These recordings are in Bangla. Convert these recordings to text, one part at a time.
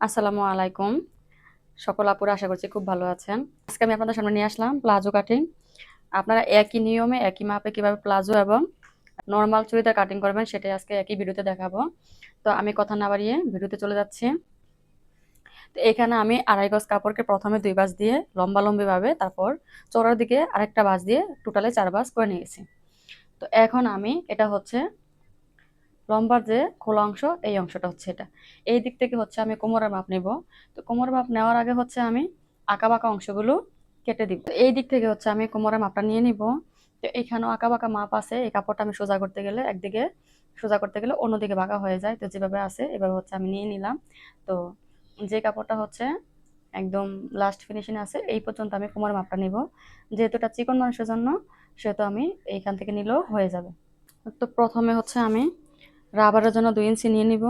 আসসালামু আলাইকুম। সকল আপুরা আশা করছি খুব ভালো আছেন। আজকে আমি আপনাদের সামনে নিয়ে আসলাম প্লাজো কাটিং। আপনারা একই নিয়মে একই মাপে কিভাবে প্লাজো এবং নরমাল চুড়িদার কাটিং করবেন সেটাই আজকে একই ভিডিওতে দেখাবো। তো আমি কথা না বাড়িয়ে ভিডিওতে চলে যাচ্ছি। তো এখানে আমি 2.5 গজ কাপড়কে প্রথমে 2 ভাঁজ দিয়ে লম্বালম্বিভাবে, তারপর চওড়ার দিকে আরেকটা ভাঁজ দিয়ে টোটালে 4 ভাঁজ করে নিয়েছি। তো এখন আমি এটা হচ্ছে লম্বার যে খোলা অংশ, এই অংশটা হচ্ছে এটা। এই দিক থেকে হচ্ছে আমি কোমরের মাপ নেব। তো কোমরের মাপ নেওয়ার আগে হচ্ছে আমি আঁকাবাঁকা অংশগুলো কেটে দিব। তো এই দিক থেকে হচ্ছে আমি কোমরের মাপটা নিয়ে নিব। তো এইখানেও আঁকাবাঁকা মাপ আছে। এই কাপড়টা আমি সোজা করতে গেলে একদিকে সোজা করতে গেলে অন্যদিকে বাঁকা হয়ে যায়। তো যেভাবে আছে এভাবে হচ্ছে আমি নিয়ে নিলাম। তো যে কাপড়টা হচ্ছে একদম লাস্ট ফিনিশিং আছে এই পর্যন্ত আমি কোমরের মাপটা নিব। যেহেতু এটা চিকন মানুষের জন্য সেহেতু আমি এইখান থেকে নিলেও হয়ে যাবে। তো প্রথমে হচ্ছে আমি রাবারের জন্য 2 ইঞ্চি নিয়ে নিব।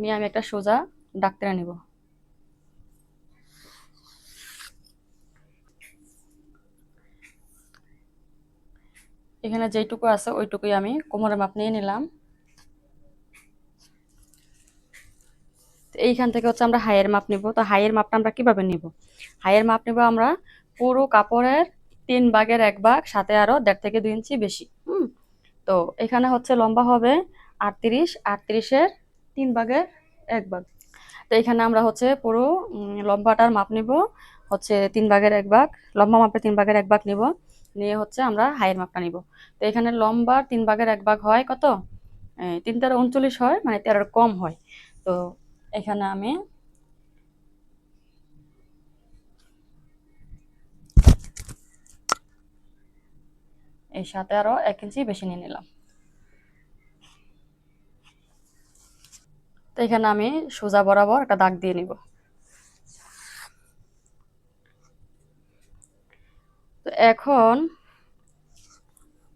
নিয়ে আমি একটা সোজা দাগ টেনে নিব। এখানে যেইটুকু আছে ওইটুকুই আমি কোমরের মাপ নিয়ে নিলাম। এইখান থেকে হচ্ছে আমরা হাইয়ের মাপ নিব। তো হাইয়ের মাপটা আমরা কিভাবে নিব? হাইয়ের মাপ নিব আমরা পুরো কাপড়ের 3 ভাগের 1 ভাগ, সাথে আরো 1.5 থেকে 2 ইঞ্চি বেশি। তো এখানে হচ্ছে লম্বা হবে 38, 38-এর 3 ভাগের 1 ভাগ। তো এখানে আমরা হচ্ছে পুরো লম্বাটার মাপ নিব হচ্ছে 3 ভাগের 1 ভাগ। লম্বা মাপে 3 ভাগের 1 ভাগ নিব। নিয়ে হচ্ছে আমরা হাইয়ের মাপটা নিব। তো এখানে লম্বার 3 ভাগের 1 ভাগ হয় কত? 3 × 39 হয়, মানে 13-এর কম হয়। তো এখানে আমি এই সাথে আরো 1 ইঞ্চি বেশি নিয়ে নিলাম। তো এখানে আমি সোজা বরাবর একটা দাগ দিয়ে নিব। তো এখন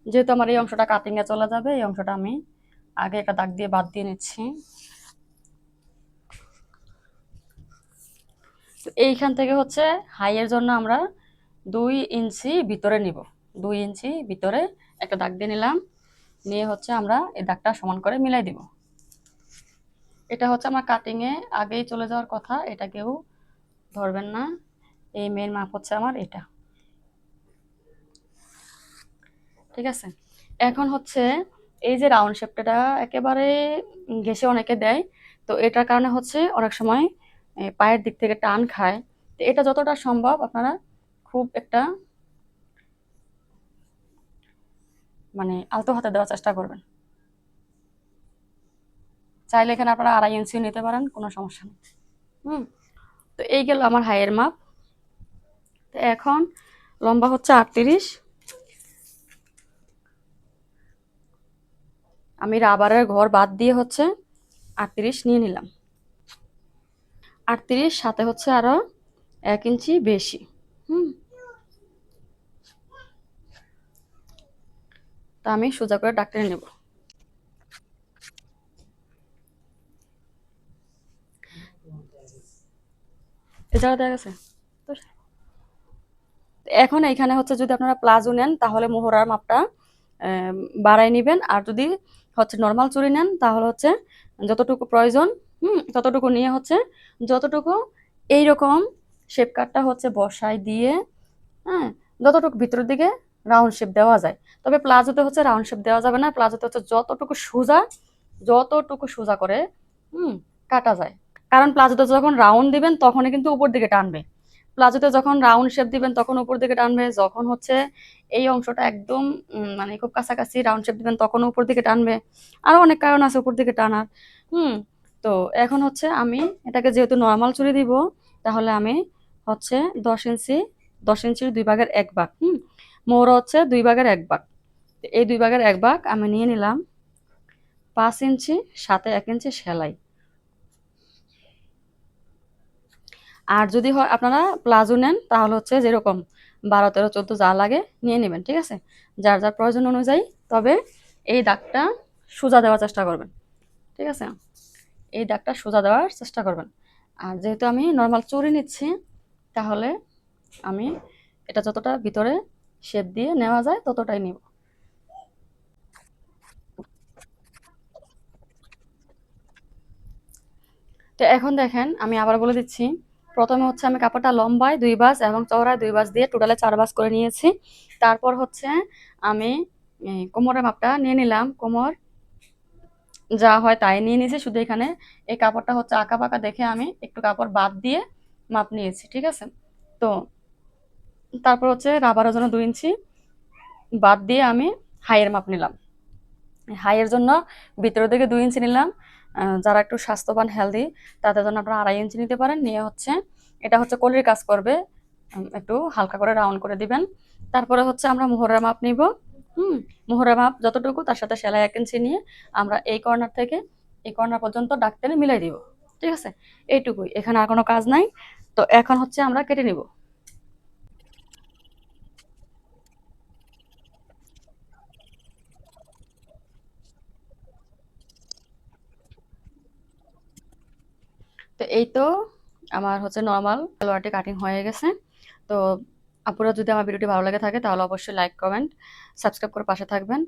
যেহেতু আমার এই অংশটা কাটিং এ চলে যাবে, এই অংশটা আমি আগে একটা দাগ দিয়ে বাদ দিয়ে নিচ্ছি। তো এইখান থেকে হচ্ছে হাইয়ের জন্য আমরা 2 ইঞ্চি ভিতরে নিব। 2 ইঞ্চি ভিতরে একটা দাগ দিয়ে নিলাম। নিয়ে হচ্ছে আমরা এই দাগটা সমান করে মিলাই দিব। এটা হচ্ছে আমার কাটিং এ আগেই চলে যাওয়ার কথা, এটা কেউ ধরবেন না। এই মেন মাপ হচ্ছে আমার এটা। ঠিক আছে। এখন হচ্ছে এই যে রাউন্ড শেপটা একেবারে ঘেঁষে অনেকে দেয়। তো এটার কারণে হচ্ছে অনেক সময় পায়ের দিক থেকে টান খায়। তো এটা যতটা সম্ভব আপনারা খুব একটা মানে আলতো হাতে দেওয়ার চেষ্টা করবেন। চাইলে এখানে আপনারা 2.5 ইঞ্চিও নিতে পারেন, কোনো সমস্যা নেই। হুম। তো এই গেল আমার হাইয়ের মাপ। তো এখন লম্বা হচ্ছে 38। আমি রাবারের ঘর বাদ দিয়ে হচ্ছে 38 নিয়ে নিলাম। 38 সাথে হচ্ছে আরো 1 ইঞ্চি বেশি। হুম। তা আমি সোজা করে দাগ টেনে নেব। এছাড়া দেখা গেছে। তো এখন এখানে হচ্ছে যদি আপনারা প্লাজো নেন তাহলে মোহরার মাপটা বাড়াই নেবেন। আর যদি হচ্ছে নর্মাল চুড়ি নেন তাহলে হচ্ছে যতটুকু প্রয়োজন ততটুকু নিয়ে হচ্ছে যতটুকু এইরকম শেপ কাটটা হচ্ছে বসাই দিয়ে, হ্যাঁ, যতটুকু ভিতরের দিকে রাউন্ড শেপ দেওয়া যায়। তবে প্লাজোতে হচ্ছে রাউন্ড শেপ দেওয়া যাবে না। প্লাজোতে হচ্ছে যতটুকু সোজা করে কাটা যায়। কারণ প্লাজোতে যখন রাউন্ড দিবেন তখনই কিন্তু উপর দিকে টানবে। প্লাজোতে যখন রাউন্ড শেপ দিবেন তখন উপর দিকে টানবে। যখন হচ্ছে এই অংশটা একদম মানে খুব কাছাকাছি রাউন্ড শেপ দিবেন তখন উপর দিকে টানবে। আরো অনেক কারণ আছে উপর দিকে টানার। হুম। তো এখন হচ্ছে আমি এটাকে যেহেতু নর্মাল চুড়ি দিব, তাহলে আমি হচ্ছে 10 ইঞ্চি, 10 ইঞ্চির 2 ভাগের 1 ভাগ, মোহরা হচ্ছে 2 ভাগের 1 ভাগ। এই 2 ভাগের 1 ভাগ আমি নিয়ে নিলাম। 5 ইঞ্চি সাথে 1 ইঞ্চি সেলাই। আর যদি হয় আপনারা প্লাজো নেন তাহলে হচ্ছে যেরকম 12, 13, 14 যা লাগে নিয়ে নেবেন। ঠিক আছে, যার যার প্রয়োজন অনুযায়ী। তবে এই দাগটা সোজা দেওয়ার চেষ্টা করবেন। ঠিক আছে, এই দাগটা সোজা দেওয়ার চেষ্টা করবেন। আর যেহেতু আমি নর্মাল চুড়ি নিচ্ছি তাহলে আমি এটা যতটা ভিতরে শেপ দিয়ে নেওয়া যায় ততটাই নিব। তো এখন দেখেন আমি আবার বলে দিচ্ছি, প্রথমে হচ্ছে আমি কাপড়টা লম্বায় 2 ভাঁজ এবং চওড়ায় 2 ভাঁজ দিয়ে টোটালে 4 ভাঁজ করে নিয়েছি। তারপর হচ্ছে আমি কোমরের মাপটা নিয়ে নিলাম। কোমর যা হয় তাই নিয়ে নিয়েছি, শুধু এখানে এই কাপড়টা হচ্ছে আঁকা-বাঁকা দেখে আমি একটু কাপড় বাদ দিয়ে মাপ নিয়েছি, ঠিক আছে? তো তারপর হচ্ছে রাবারের জন্য 2 ইঞ্চি বাদ দিয়ে আমি হাইয়ের মাপ নিলাম। হাইয়ের জন্য ভিতরের দিকে 2 ইঞ্চি নিলাম। যারা একটু স্বাস্থ্যবান হেলদি তাদের জন্য আপনারা 2.5 ইঞ্চি নিতে পারেন। নিয়ে হচ্ছে এটা হচ্ছে কলির কাজ করবে, একটু হালকা করে রাউন্ড করে দিবেন। তারপরে হচ্ছে আমরা মোহরের মাপ নিব। মোহরের মাপ যতটুকু তার সাথে সেলাই 1 ইঞ্চি নিয়ে আমরা এই কর্নার থেকে এই কর্নার পর্যন্ত দাগ টেনে মিলাই দিব, ঠিক আছে? এইটুকুই, এখানে আর কোনো কাজ নাই। তো এখন হচ্ছে আমরা কেটে নিব। তো এই তো আমার হচ্ছে নরমাল সালোয়ারটি কাটিং হয়ে গেছে। তো আপুরা যদি আমার ভিডিওটি ভালো লাগে থাকে তাহলে অবশ্যই লাইক, কমেন্ট, সাবস্ক্রাইব করে পাশে থাকবেন।